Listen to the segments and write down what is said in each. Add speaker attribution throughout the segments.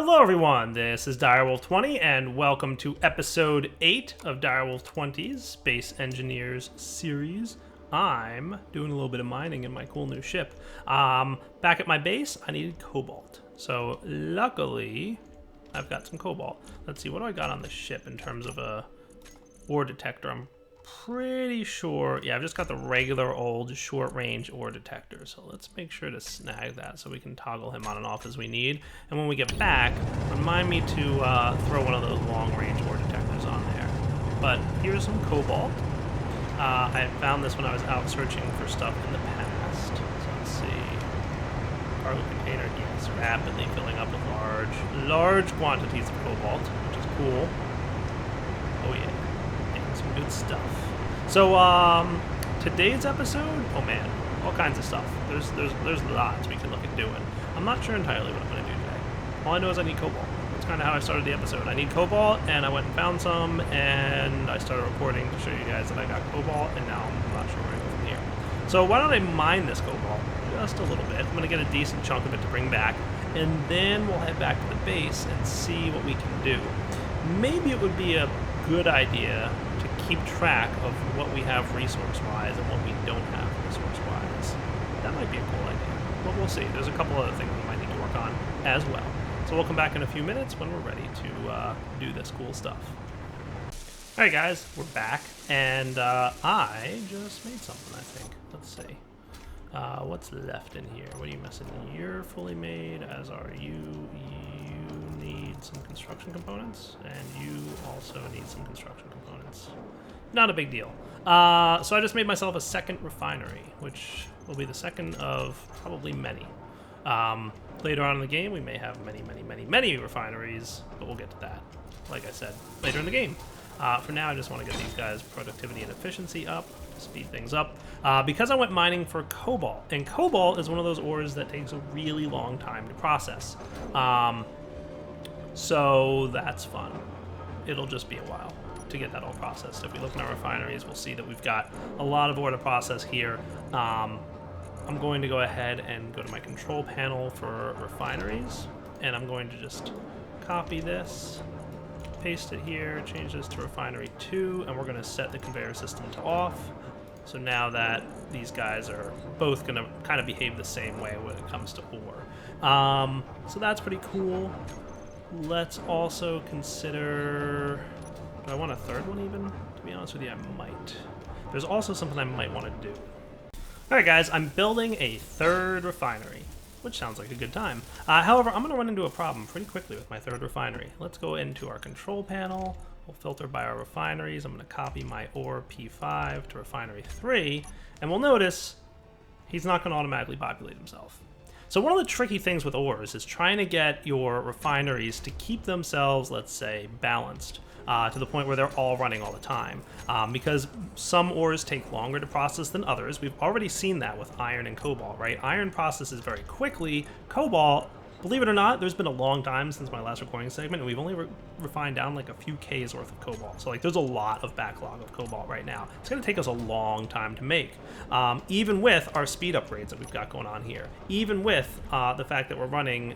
Speaker 1: Hello everyone, this is Direwolf20 and welcome to episode 8 of Direwolf20's Space Engineers series. I'm doing a little bit of mining in my cool new ship. Back at my base, I needed cobalt. So luckily, I've got some cobalt. Let's see, what do I got on the ship in terms of a ore detector? I'm pretty sure, yeah, I've just got the regular old short-range ore detector. So let's make sure to snag that so we can toggle him on and off as we need. And when we get back, remind me to throw one of those long-range ore detectors on there. But here's some cobalt. I had found this when I was out searching for stuff in the past. So let's see. Cargo container, yes, rapidly filling up with large quantities of cobalt, which is cool. Oh yeah. Some good stuff. So today's episode, oh man, all kinds of stuff. There's lots we can look at doing. I'm not sure entirely what I'm going to do today. All I know is I need cobalt. That's kind of how I started the episode. I need cobalt, and I went and found some, and I started recording to show you guys that I got cobalt, and now I'm not sure where to go from here. So why don't I mine this cobalt just a little bit? I'm going to get a decent chunk of it to bring back, and then we'll head back to the base and see what we can do. Maybe it would be a good idea to keep track of what we have resource-wise and what we don't have resource-wise. That might be a cool idea. But we'll see. There's a couple other things we might need to work on as well. So we'll come back in a few minutes when we're ready to do this cool stuff. Alright guys, we're back, and I just made something, I think. Let's see. What's left in here? What are you missing? You're fully made, as are you. You need some construction components, and you also need some construction components. Not a big deal. So I just made myself a second refinery, which will be the second of probably many. Later on in the game, we may have many refineries, but we'll get to that, like I said, later in the game. For now, I just want to get these guys' productivity and efficiency up, speed things up, because I went mining for cobalt, and cobalt is one of those ores that takes a really long time to process. So that's fun. It'll just be a while to get that all processed. If we look in our refineries, we'll see that we've got a lot of ore to process here. I'm going to go ahead and go to my control panel for refineries, and I'm going to just copy this, paste it here, change this to refinery 2, and we're going to set the conveyor system to off. So now that these guys are both going to kind of behave the same way when it comes to ore. So that's pretty cool. Let's also consider, do I want a third one even? To be honest with you, I might. There's also something I might want to do. Alright guys, I'm building a third refinery, which sounds like a good time. However, I'm going to run into a problem pretty quickly with my third refinery. Let's go into our control panel. We'll filter by our refineries. I'm going to copy my ore P5 to refinery 3, and we'll notice he's not going to automatically populate himself. So one of the tricky things with ores is trying to get your refineries to keep themselves, let's say, balanced to the point where they're all running all the time. Because some ores take longer to process than others. We've already seen that with iron and cobalt, right? Iron processes very quickly. Cobalt, believe it or not, there's been a long time since my last recording segment, and we've only refined down like a few Ks worth of cobalt. So like there's a lot of backlog of cobalt right now. It's going to take us a long time to make. Even with our speed upgrades that we've got going on here. Even with the fact that we're running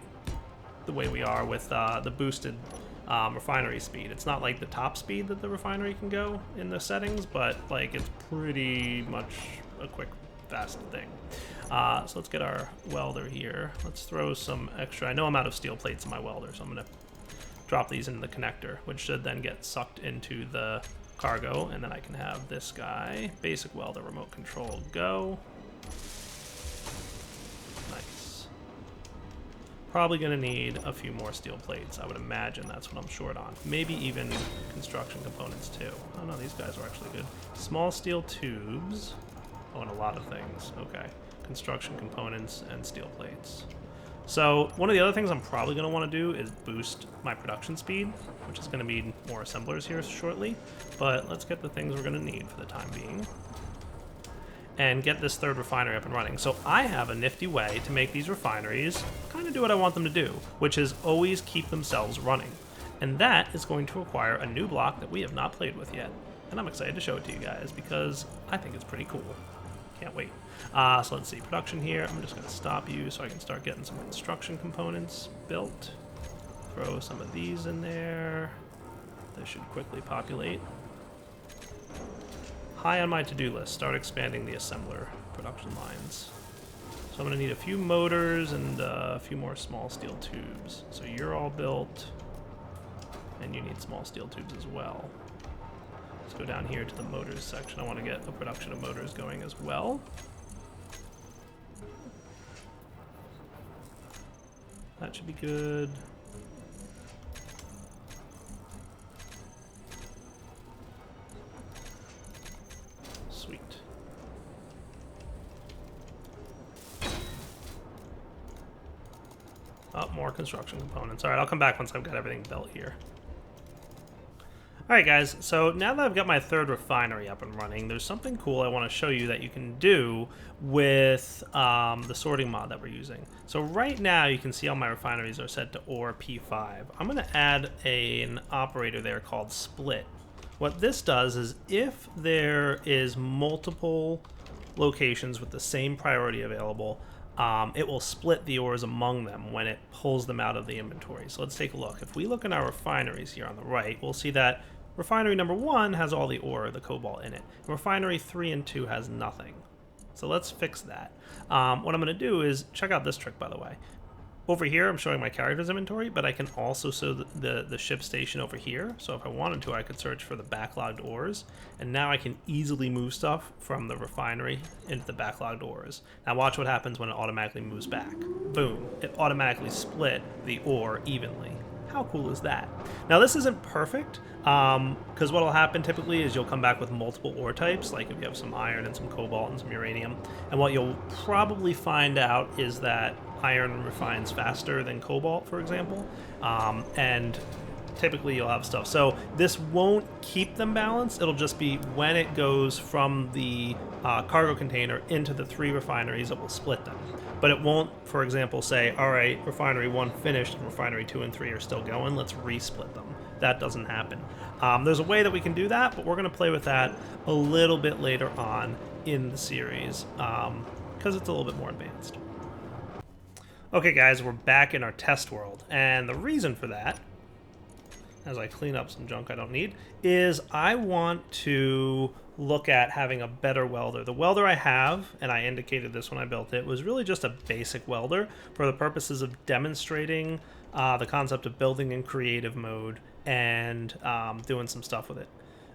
Speaker 1: the way we are with the boosted refinery speed. It's not like the top speed that the refinery can go in the settings, but like it's pretty much a quick, fast thing. So let's get our welder here. Let's throw some extra. I know I'm out of steel plates in my welder, so I'm going to drop these into the connector, which should then get sucked into the cargo, and then I can have this guy, basic welder, remote control, go. Nice. Probably going to need a few more steel plates. I would imagine that's what I'm short on. Maybe even construction components too. Oh no, these guys are actually good. Small steel tubes. Oh, and a lot of things. Okay. Construction components and steel plates. So one of the other things I'm probably going to want to do is boost my production speed, which is going to mean more assemblers here shortly. But let's get the things we're going to need for the time being and get this third refinery up and running. So I have a nifty way to make these refineries kind of do what I want them to do, which is always keep themselves running. And that is going to require a new block that we have not played with yet. And I'm excited to show it to you guys because I think it's pretty cool. Can't wait. So let's see, production here. I'm just going to stop you so I can start getting some construction components built. Throw some of these in there. They should quickly populate. High on my to-do list, start expanding the assembler production lines. So I'm going to need a few motors and a few more small steel tubes. So you're all built, and you need small steel tubes as well. Let's go down here to the motors section. I want to get a production of motors going as well. That should be good. Sweet. Oh, more construction components. All right, I'll come back once I've got everything built here. All right, guys, so now that I've got my third refinery up and running, there's something cool I want to show you that you can do with the sorting mod that we're using. So right now, you can see all my refineries are set to OR P5. I'm going to add an operator there called split. What this does is if there is multiple locations with the same priority available, it will split the ores among them when it pulls them out of the inventory. So let's take a look. If we look in our refineries here on the right, we'll see that refinery number 1 has all the ore, the cobalt in it. Refinery 3 and 2 has nothing. So let's fix that. What I'm going to do is, check out this trick, by the way. Over here, I'm showing my character's inventory, but I can also show the ship station over here. So if I wanted to, I could search for the backlogged ores, and now I can easily move stuff from the refinery into the backlogged ores. Now watch what happens when it automatically moves back. Boom. It automatically split the ore evenly. How cool is that? Now this isn't perfect, because what will happen typically is you'll come back with multiple ore types, like if you have some iron and some cobalt and some uranium, and what you'll probably find out is that iron refines faster than cobalt, for example, and typically you'll have stuff. So this won't keep them balanced. It'll just be when it goes from the cargo container into the 3 refineries, it will split them. But it won't, for example, say, all right, refinery 1 finished and refinery 2 and 3 are still going, let's resplit them. That doesn't happen. There's a way that we can do that, but we're going to play with that a little bit later on in the series, because it's a little bit more advanced. Okay guys, we're back in our test world, and the reason for that, as I clean up some junk I don't need, is I want to look at having a better welder. The welder I have, and I indicated this when I built it, was really just a basic welder for the purposes of demonstrating the concept of building in creative mode and doing some stuff with it.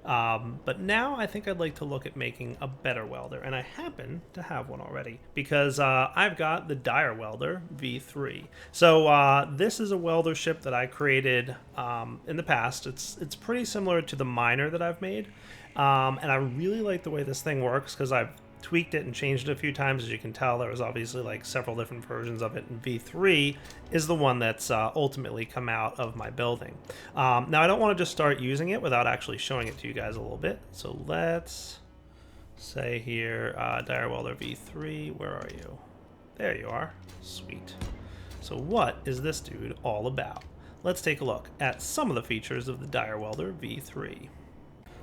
Speaker 1: But now I think I'd like to look at making a better welder, and I happen to have one already because I've got the Dire Welder V3. So this is a welder ship that I created in the past. It's pretty similar to the Miner that I've made, and I really like the way this thing works because I've tweaked it and changed it a few times. As you can tell, there was obviously like several different versions of it, and V3 is the one that's ultimately come out of my building. Now I don't want to just start using it without actually showing it to you guys a little bit, so let's say here Dire Welder V3, where are you? There you are. Sweet. So what is this dude all about? Let's take a look at some of the features of the Dire Welder V3.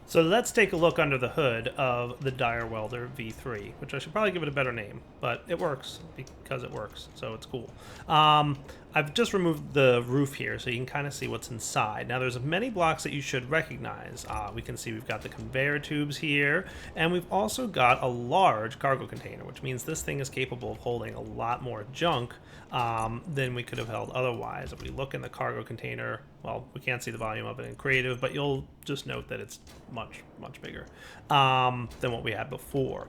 Speaker 1: So let's take a look under the hood of the Dire Welder V3, which I should probably give it a better name, but it works because it works, so it's cool. I've just removed the roof here so you can kind of see what's inside. Now there's many blocks that you should recognize. We can see we've got the conveyor tubes here, and we've also got a large cargo container, which means this thing is capable of holding a lot more junk than we could have held otherwise. If we look in the cargo container, well, we can't see the volume of it in creative, but you'll just note that it's much bigger than what we had before.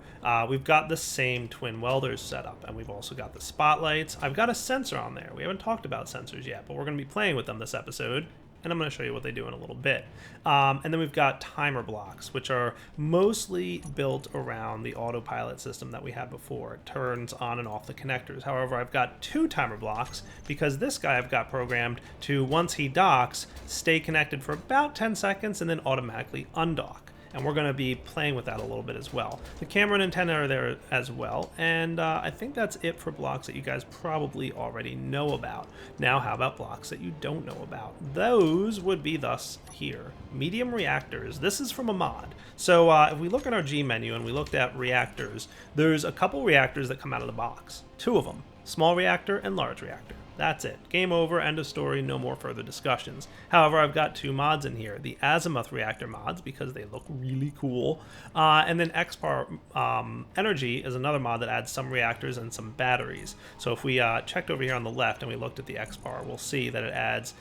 Speaker 1: We've got the same twin welders set up, and we've also got the spotlights. I've got a sensor on there. We haven't talked about sensors yet, but we're going to be playing with them this episode, and I'm going to show you what they do in a little bit. And then we've got timer blocks, which are mostly built around the autopilot system that we had before. It turns on and off the connectors. However, I've got 2 timer blocks because this guy I've got programmed to, once he docks, stay connected for about 10 seconds and then automatically undock. And we're going to be playing with that a little bit as well. The camera and antenna are there as well, and I think that's it for blocks that you guys probably already know about. Now, how about blocks that you don't know about? Those would be thus here. Medium reactors. This is from a mod. So if we look at our G menu and we looked at reactors, there's a couple reactors that come out of the box. 2 of them, small reactor and large reactor. That's it. Game over, end of story, no more further discussions. However, I've got two mods in here. The Azimuth reactor mods, because they look really cool. And then XPAR Energy is another mod that adds some reactors and some batteries. So if we checked over here on the left and we looked at the XPAR, we'll see that it adds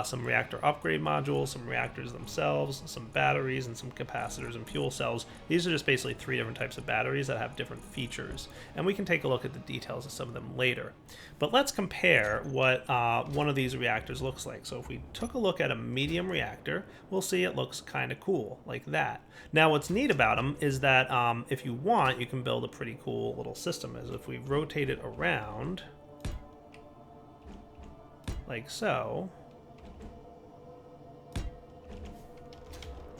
Speaker 1: some reactor upgrade modules, some reactors themselves, some batteries, and some capacitors and fuel cells. These are just basically 3 different types of batteries that have different features. And we can take a look at the details of some of them later. But let's compare what one of these reactors looks like. So if we took a look at a medium reactor, we'll see it looks kind of cool, like that. Now what's neat about them is that if you want, you can build a pretty cool little system. As if we rotate it around, like so,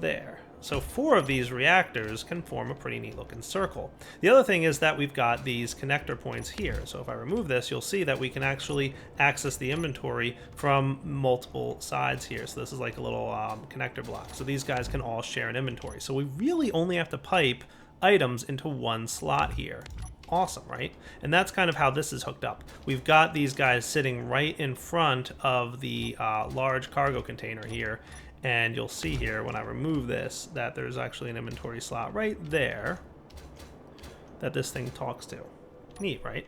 Speaker 1: there. So 4 of these reactors can form a pretty neat looking circle. The other thing is that we've got these connector points here. So if I remove this, you'll see that we can actually access the inventory from multiple sides here. So this is like a little connector block. So these guys can all share an inventory. So we really only have to pipe items into one slot here. Awesome, right? And that's kind of how this is hooked up. We've got these guys sitting right in front of the large cargo container here. And you'll see here when I remove this that there's actually an inventory slot right there that this thing talks to. Neat, right?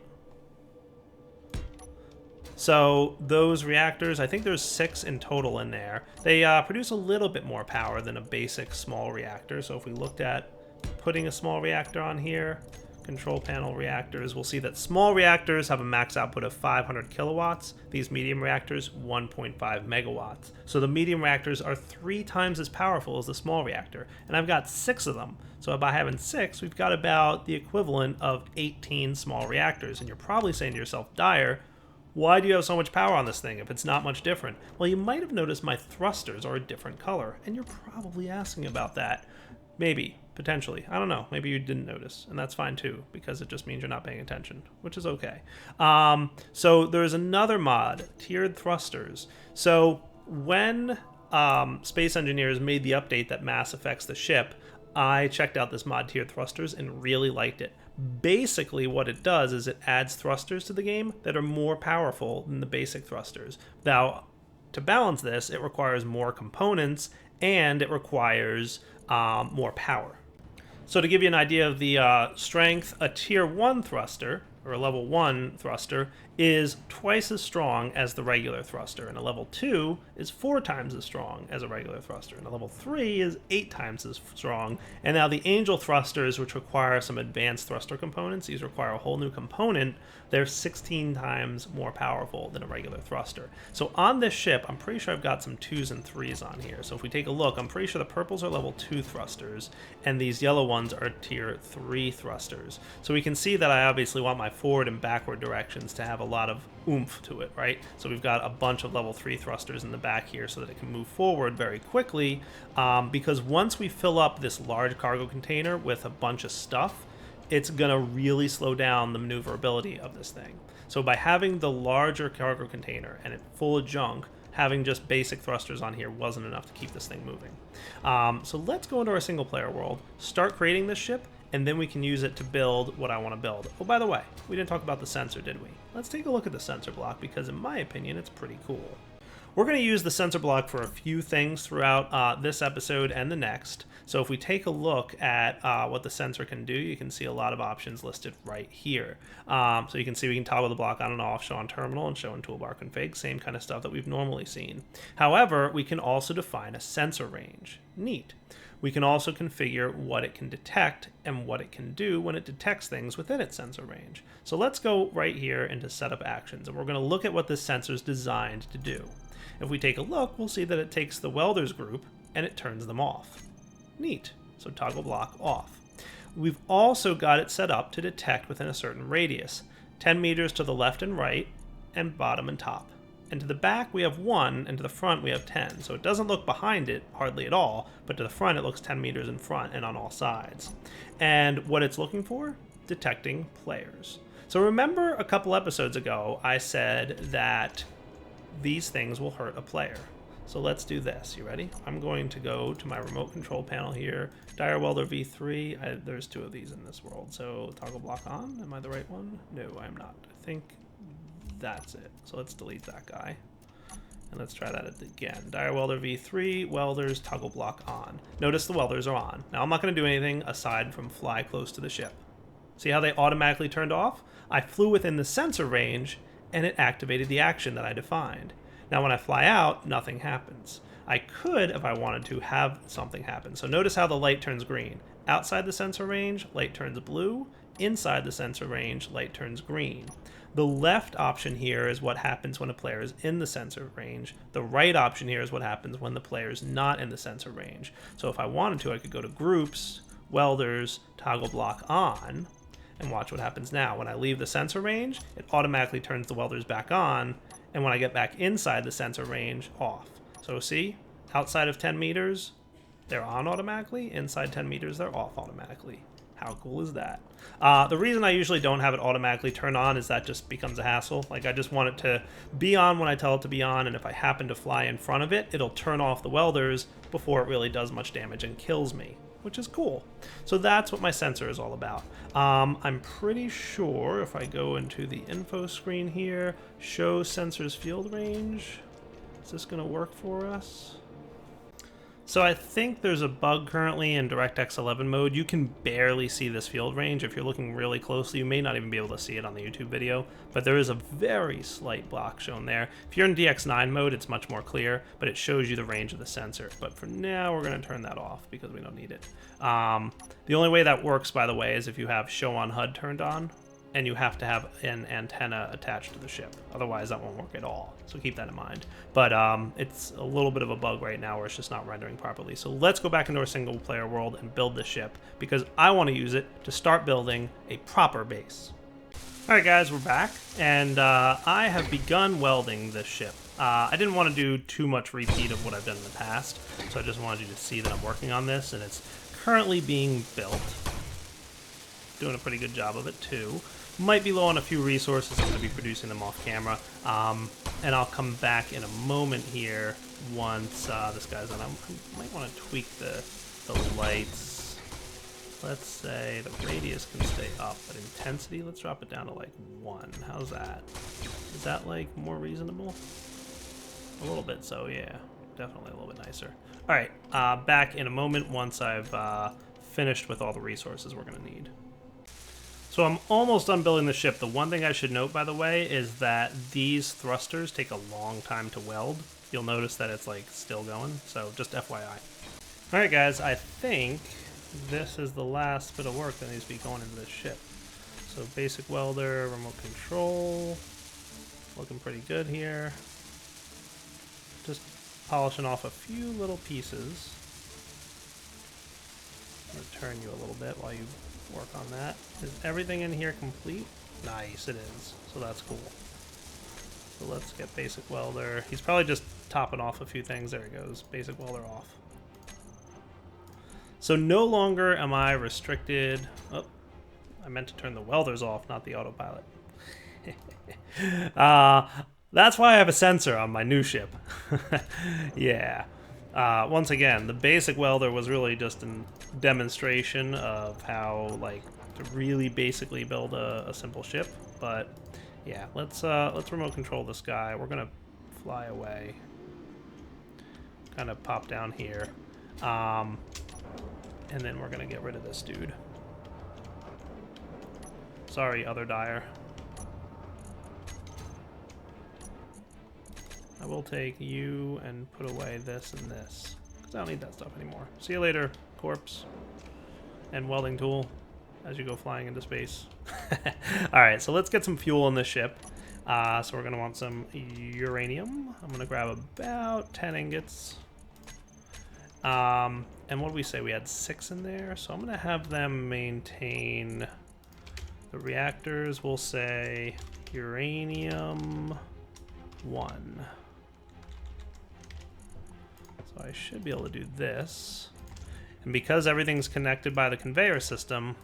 Speaker 1: So those reactors, I think there's 6 in total in there. They produce a little bit more power than a basic small reactor. So if we looked at putting a small reactor on here, control panel reactors, we'll see that small reactors have a max output of 500 kilowatts. These medium reactors, 1.5 megawatts. So the medium reactors are 3 times as powerful as the small reactor. And I've got 6 of them. So by having 6, we've got about the equivalent of 18 small reactors. And you're probably saying to yourself, Dyer, why do you have so much power on this thing if it's not much different? Well, you might have noticed my thrusters are a different color. And you're probably asking about that. Maybe. Potentially. I don't know. Maybe you didn't notice, and that's fine too, because it just means you're not paying attention, which is okay. So there's another mod, tiered thrusters. So when Space Engineers made the update that mass affects the ship, I checked out this mod, tiered thrusters, and really liked it. Basically what it does is it adds thrusters to the game that are more powerful than the basic thrusters. Now, to balance this, it requires more components, and it requires more power. So to give you an idea of the strength, a tier 1 thruster, or a level 1 thruster, is twice as strong as the regular thruster, and a level 2 is 4 times as strong as a regular thruster, and a level 3 is 8 times as strong. And now the Angel thrusters, which require some advanced thruster components, these require a whole new component, they're 16 times more powerful than a regular thruster. So on this ship, I'm pretty sure I've got some 2s and 3s on here. So if we take a look, I'm pretty sure the purples are level 2 thrusters, and these yellow ones are tier 3 thrusters. So we can see that I obviously want my forward and backward directions to have a lot of oomph to it, right? So we've got a bunch of level 3 thrusters in the back here so that it can move forward very quickly, because once we fill up this large cargo container with a bunch of stuff, it's gonna really slow down the maneuverability of this thing. So by having the larger cargo container and it full of junk, having just basic thrusters on here wasn't enough to keep this thing moving. So let's go into our single player world, start creating this ship, and then we can use it to build what I want to build. Oh, by the way, we didn't talk about the sensor, did we? Let's take a look at the sensor block, because in my opinion, it's pretty cool. We're going to use the sensor block for a few things throughout this episode and the next. So if we take a look at what the sensor can do, you can see a lot of options listed right here. So you can see we can toggle the block on and off, show on terminal, and show in toolbar config, same kind of stuff that we've normally seen. However, we can also define a sensor range. Neat. We can also configure what it can detect and what it can do when it detects things within its sensor range. So let's go right here into setup actions, and we're going to look at what this sensor is designed to do. If we take a look, we'll see that it takes the welders group and it turns them off. Neat. So toggle block off. We've also got it set up to detect within a certain radius, 10 meters to the left and right, and bottom and top. And to the back we have 1, and to the front we have 10. So it doesn't look behind it hardly at all, but to the front it looks 10 meters in front and on all sides. And what it's looking for? Detecting players. So remember a couple episodes ago I said that these things will hurt a player. So let's do this. You ready? I'm going to go to my remote control panel here. Dyer Welder V3. There's 2 of these in this world. So toggle block on. Am I the right one? No, I'm not. I think That's it. So let's delete that guy. And let's try that again. Dire welder V3, welders, toggle block on. Notice the welders are on. Now I'm not going to do anything aside from fly close to the ship. See how they automatically turned off? I flew within the sensor range and it activated the action that I defined. Now when I fly out, nothing happens. I could, if I wanted to, have something happen. So notice how the light turns green. Outside the sensor range, light turns blue. Inside the sensor range, light turns green. The left option here is what happens when a player is in the sensor range. The right option here is what happens when the player is not in the sensor range. So if I wanted to, I could go to groups, welders, toggle block on, and watch what happens now. When I leave the sensor range, it automatically turns the welders back on, and when I get back inside the sensor range, off. So see, outside of 10 meters, they're on automatically. Inside 10 meters, they're off automatically. How cool is that? The reason I usually don't have it automatically turn on is that just becomes a hassle. Like, I just want it to be on when I tell it to be on, and if I happen to fly in front of it, it'll turn off the welders before it really does much damage and kills me, which is cool. So that's what my sensor is all about. I'm pretty sure if I go into the info screen here, show sensors field range, is this going to work for us? So I think there's a bug currently in DirectX 11 mode. You can barely see this field range. If you're looking really closely, you may not even be able to see it on the YouTube video, but there is a very slight block shown there. If you're in DX9 mode, it's much more clear, but it shows you the range of the sensor. But for now, we're going to turn that off because we don't need it. The only way that works, by the way, is if you have show on HUD turned on, and you have to have an antenna attached to the ship. Otherwise, that won't work at all. So keep that in mind. But it's a little bit of a bug right now where it's just not rendering properly. So let's go back into our single player world and build the ship because I want to use it to start building a proper base. All right, guys, we're back. And I have begun welding this ship. I didn't want to do too much repeat of what I've done in the past. So I just wanted you to see that I'm working on this. And it's currently being built. Doing a pretty good job of it, too. Might be low on a few resources. I'm going to be producing them off camera. And I'll come back in a moment here once this guy's on. I might want to tweak the lights. Let's say the radius can stay up, but intensity, let's drop it down to like 1. How's that? Is that like more reasonable? A little bit so, yeah. Definitely a little bit nicer. All right, back in a moment once I've finished with all the resources we're going to need. So I'm almost done building the ship. The one thing I should note, by the way, is that these thrusters take a long time to weld. You'll notice that it's like still going, so just FYI. All right, guys, I think this is the last bit of work that needs to be going into this ship. So basic welder, remote control, looking pretty good here. Just polishing off a few little pieces. I'm gonna turn you a little bit while you work on that. Is everything in here complete? Nice, it is. So that's cool. So let's get basic welder. He's probably just topping off a few things. There he goes. Basic welder off. So no longer am I restricted. Oh, I meant to turn the welders off, not the autopilot. That's why I have a sensor on my new ship. Yeah. Once again, the basic welder was really just a demonstration of how, like, to really basically build a simple ship. But yeah, let's remote control this guy. We're gonna fly away, kind of pop down here, and then we're gonna get rid of this dude. Sorry, other Dire. I will take you and put away this and this, because I don't need that stuff anymore. See you later, corpse. And welding tool, as you go flying into space. Alright, so let's get some fuel in this ship. So we're going to want some uranium. I'm going to grab about 10 ingots. And what did we say? We had 6 in there, so I'm going to have them maintain the reactors. We'll say uranium 1. So I should be able to do this. And because everything's connected by the conveyor system,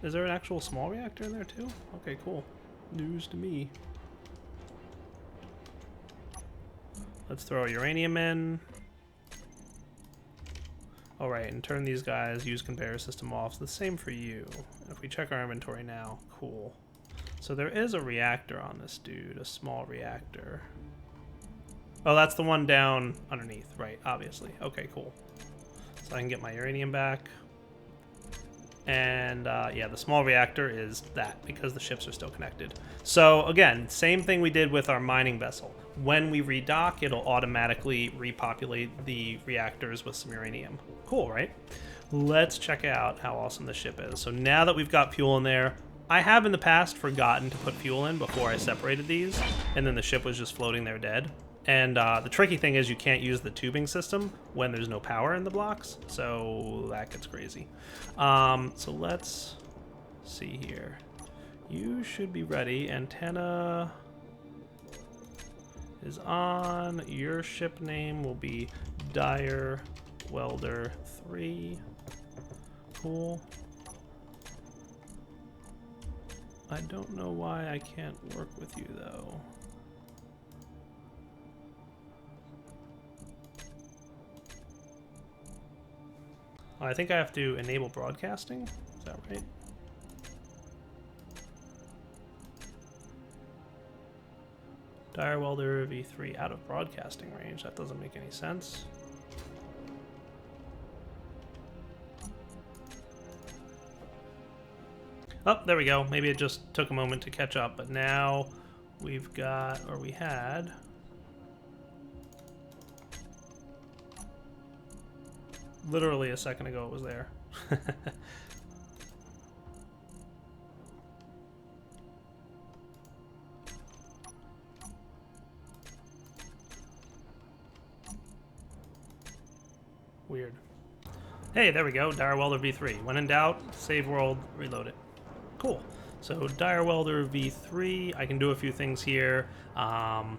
Speaker 1: is there an actual small reactor in there too? Okay, cool. News to me. Let's throw uranium in. All right, and turn these guys, use conveyor system off. So the same for you. And if we check our inventory now, cool. So there is a reactor on this dude, a small reactor. Oh, that's the one down underneath, right, obviously. Okay, cool. So I can get my uranium back. And yeah, the small reactor is that, because the ships are still connected. So again, same thing we did with our mining vessel. When we redock, it'll automatically repopulate the reactors with some uranium. Cool, right? Let's check out how awesome the ship is. So now that we've got fuel in there, I have in the past forgotten to put fuel in before I separated these, and then the ship was just floating there dead. And the tricky thing is you can't use the tubing system when there's no power in the blocks, so that gets crazy. So let's see here. You should be ready. Antenna is on. Your ship name will be Dire Welder 3. Cool. I don't know why I can't work with you, though. Oh, I think I have to enable broadcasting. Is that right? Dire Welder V3 out of broadcasting range. That doesn't make any sense. Oh, there we go. Maybe it just took a moment to catch up, but now we've got, or we had, literally a second ago it was there. Weird. Hey, there we go. Dire Welder V3. When in doubt, save world, reload it. Cool. So Dire Welder V3, I can do a few things here. I'm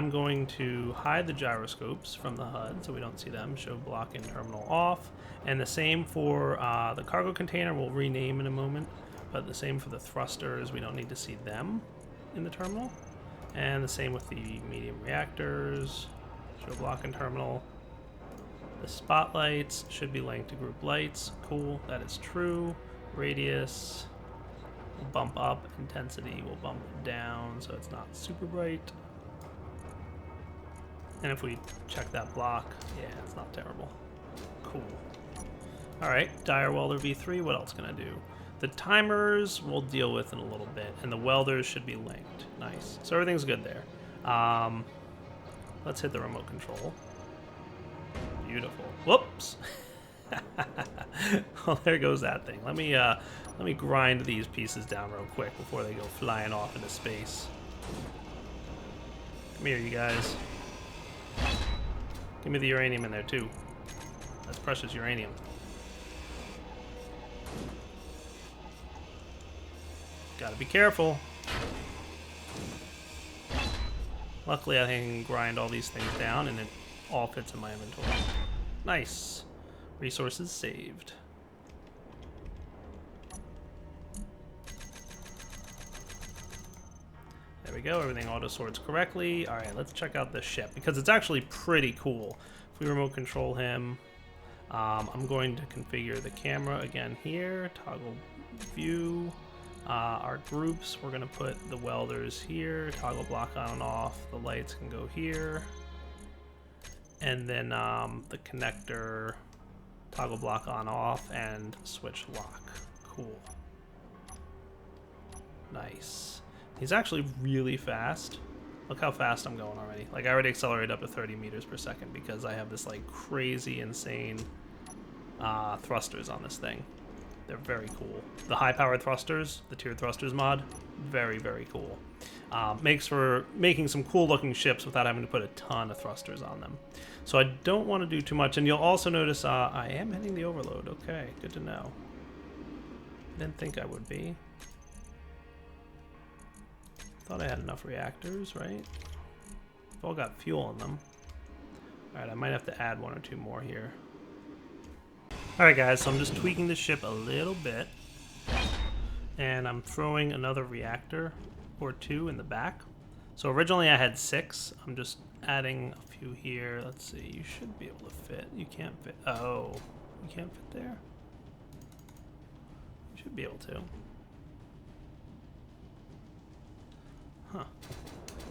Speaker 1: going to hide the gyroscopes from the HUD so we don't see them. Show block in terminal off. And the same for the cargo container, we'll rename in a moment. But the same for the thrusters, we don't need to see them in the terminal. And the same with the medium reactors. Show block in terminal. The spotlights should be linked to group lights. Cool, that is true. Radius will bump up, intensity will bump down so it's not super bright. And if we check that block, yeah, it's not terrible. Cool. Alright, Dire Welder V3, what else can I do? The timers we'll deal with in a little bit, and the welders should be linked. Nice. So everything's good there. Let's hit the remote control. Beautiful. Whoops! Well, there goes that thing. Let me grind these pieces down real quick before they go flying off into space. Come here, you guys. Give me the uranium in there, too. That's precious uranium. Gotta be careful. Luckily, I can grind all these things down, and it all fits in my inventory. Nice. Resources saved. There we go, everything auto sorts correctly. All right, let's check out this ship because it's actually pretty cool. If we remote control him, I'm going to configure the camera again here, toggle view. Our groups, we're gonna put the welders here, toggle block on and off, the lights can go here. And then the connector, toggle block on off, and switch lock. Cool. Nice. He's actually really fast. Look how fast I'm going already. Like, I already accelerated up to 30 meters per second because I have this like crazy, insane thrusters on this thing. They're very cool. The high-powered thrusters, the tiered thrusters mod, very, very cool. Makes for making some cool-looking ships without having to put a ton of thrusters on them. So I don't want to do too much, and you'll also notice I am hitting the overload. Okay, good to know. Didn't think I would be. Thought I had enough reactors, right? They've all got fuel in them. Alright, I might have to add one or two more here. Alright guys, so I'm just tweaking the ship a little bit. And I'm throwing another reactor or two in the back. So originally I had 6. I'm just adding a few here. Let's see, you should be able to fit. You can't fit. Oh, you can't fit there? You should be able to.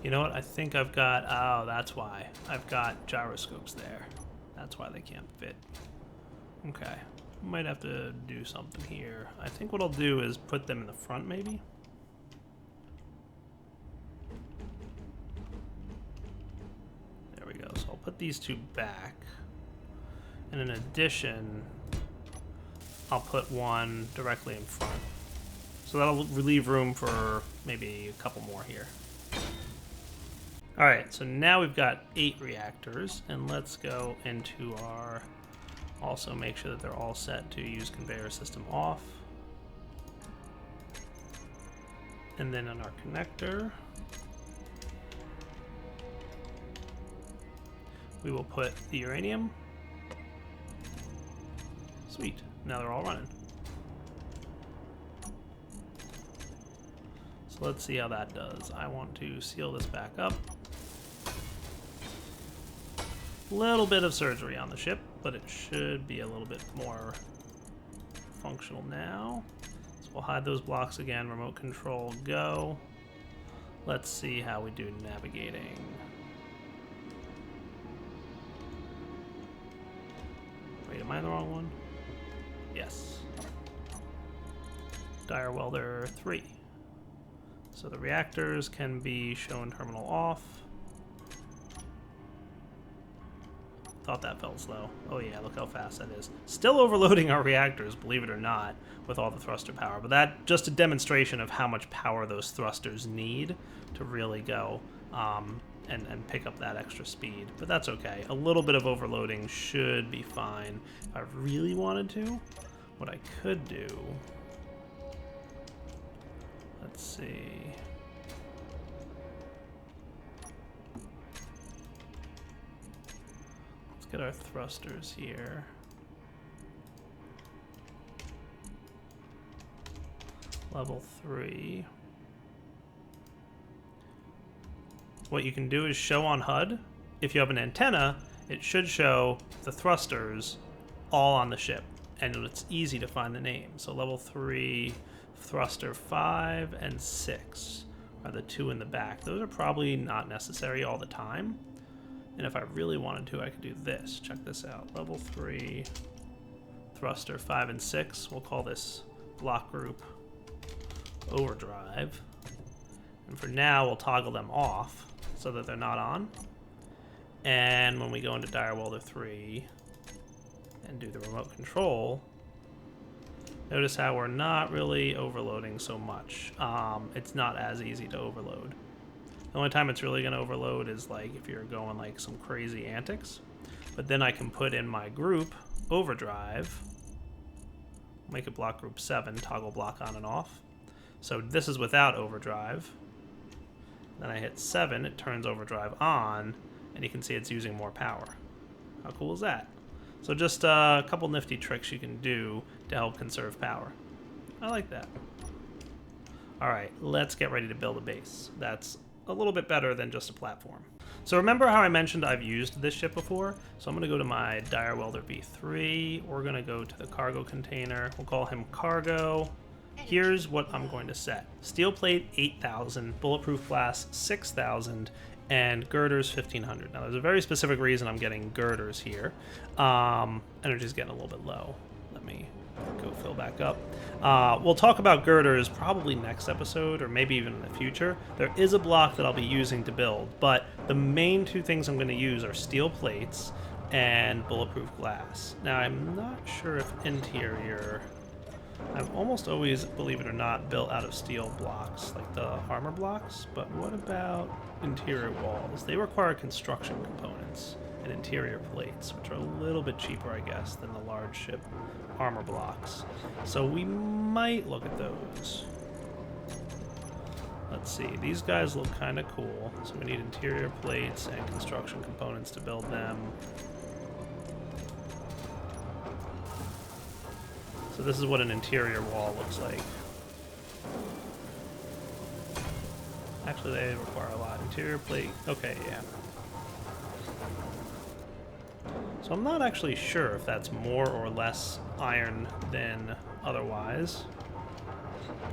Speaker 1: You know what? I think I've got... Oh, that's why. I've got gyroscopes there. That's why they can't fit. Okay. Might have to do something here. I think what I'll do is put them in the front, maybe? There we go. So I'll put these two back. And in addition, I'll put one directly in front. So that'll leave room for maybe a couple more here. Alright, so now we've got 8 reactors, and let's go into our... Also make sure that they're all set to use conveyor system off. And then on our connector, we will put the uranium. Sweet, now they're all running. So let's see how that does. I want to seal this back up. Little bit of surgery on the ship, but it should be a little bit more functional now. So we'll hide those blocks again. Remote control, go. Let's see how we do navigating. Wait, am I in the wrong one? Yes. Welder 3. So the reactors can be shown terminal off. Thought that felt slow. Oh yeah, look how fast that is. Still overloading our reactors, believe it or not, with all the thruster power. But that just a demonstration of how much power those thrusters need to really go and pick up that extra speed. But that's okay. A little bit of overloading should be fine. If I really wanted to, what I could do... Let's see... Get our thrusters here. Level 3. What you can do is show on HUD. If you have an antenna, it should show the thrusters all on the ship, and it's easy to find the name. So level 3, thruster 5 and 6 are the two in the back. Those are probably not necessary all the time. And if I really wanted to, I could do this. Check this out. Level 3, thruster 5 and 6. We'll call this block group overdrive. And for now, we'll toggle them off so that they're not on. And when we go into Welder 3 and do the remote control, notice how we're not really overloading so much. It's not as easy to overload. The only time it's really going to overload is like if you're going like some crazy antics. But then I can put in my group overdrive, make it block group 7, toggle block on and off. So this is without overdrive. Then I hit 7, it turns overdrive on, and you can see it's using more power. How cool is that? So just a couple nifty tricks you can do to help conserve power. I like that. All right, let's get ready to build a base. That's a little bit better than just a platform. So remember how I mentioned I've used this ship before? So I'm going to go to my Welder V3. We're going to go to the cargo container. We'll call him cargo. Here's what I'm going to set. Steel plate 8,000, bulletproof glass 6,000, and girders 1,500. Now there's a very specific reason I'm getting girders here. Energy's getting a little bit low. Let me go fill back up. We'll talk about girders probably next episode or maybe even in the future. There is a block that I'll be using to build, but the main two things I'm going to use are steel plates and bulletproof glass. Now I'm not sure if interior... I've almost always, believe it or not, built out of steel blocks, like the armor blocks, but what about interior walls? They require construction components and interior plates, which are a little bit cheaper, I guess, than the large ship armor blocks. So we might look at those. Let's see, these guys look kind of cool, so we need interior plates and construction components to build them. So this is what an interior wall looks like. Actually, they require a lot. Interior plate, okay, yeah. So I'm not actually sure if that's more or less iron than otherwise.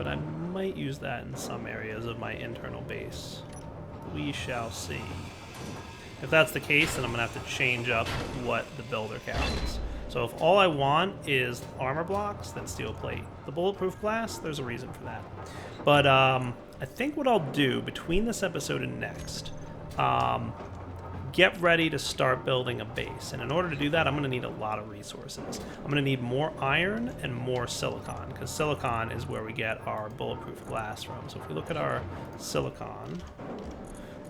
Speaker 1: but I might use that in some areas of my internal base. We shall see. If that's the case, then I'm going to have to change up what the builder counts. So if all I want is armor blocks, then steel plate. The bulletproof glass, there's a reason for that. But I think what I'll do between this episode and next, get ready to start building a base. And in order to do that, I'm going to need a lot of resources. I'm going to need more iron and more silicon, because silicon is where we get our bulletproof glass from. So if we look at our silicon,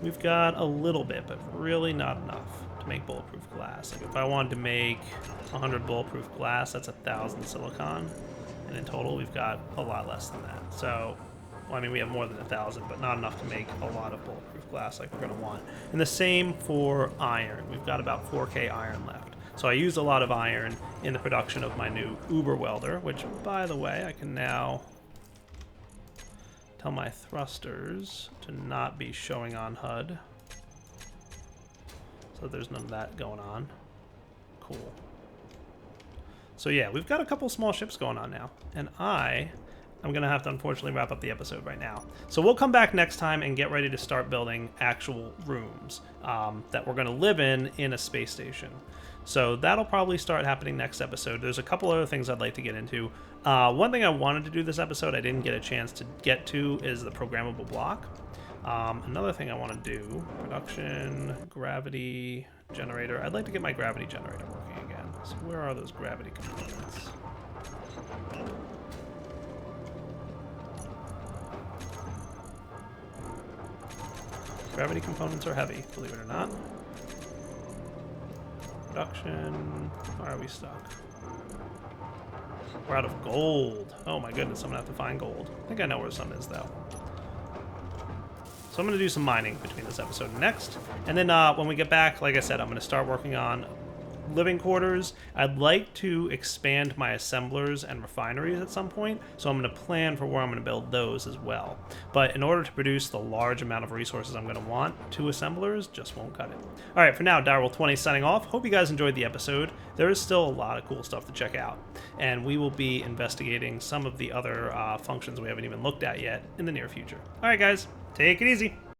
Speaker 1: we've got a little bit, but really not enough to make bulletproof glass. Like if I wanted to make 100 bulletproof glass, that's 1,000 silicon. And in total, we've got a lot less than that. So, well, I mean, we have more than 1,000, but not enough to make a lot of bulletproof glass like we're going to want. And the same for iron. We've got about 4K iron left. So I used a lot of iron in the production of my new Uber Welder, which, by the way, I can now tell my thrusters to not be showing on HUD. So there's none of that going on. Cool. So yeah, we've got a couple small ships going on now. And I'm going to have to unfortunately wrap up the episode right now. So we'll come back next time and get ready to start building actual rooms that we're going to live in a space station. So that'll probably start happening next episode. There's a couple other things I'd like to get into. One thing I wanted to do this episode I didn't get a chance to get to is the programmable block. Another thing I want to do, production, gravity, generator. I'd like to get my gravity generator working again. So where are those gravity components? Gravity components are heavy, believe it or not. Production. Why are we stuck? We're out of gold. Oh my goodness, I'm gonna have to find gold. I think I know where some is though. So I'm gonna do some mining between this episode and next. And then when we get back, like I said, I'm gonna start working on living quarters. I'd like to expand my assemblers and refineries at some point, so I'm going to plan for where I'm going to build those as well. But in order to produce the large amount of resources I'm going to want, 2 assemblers just won't cut it. All right, for now, Direwolf20 signing off. Hope you guys enjoyed the episode. There is still a lot of cool stuff to check out, and we will be investigating some of the other functions we haven't even looked at yet in the near future. All right, guys, take it easy.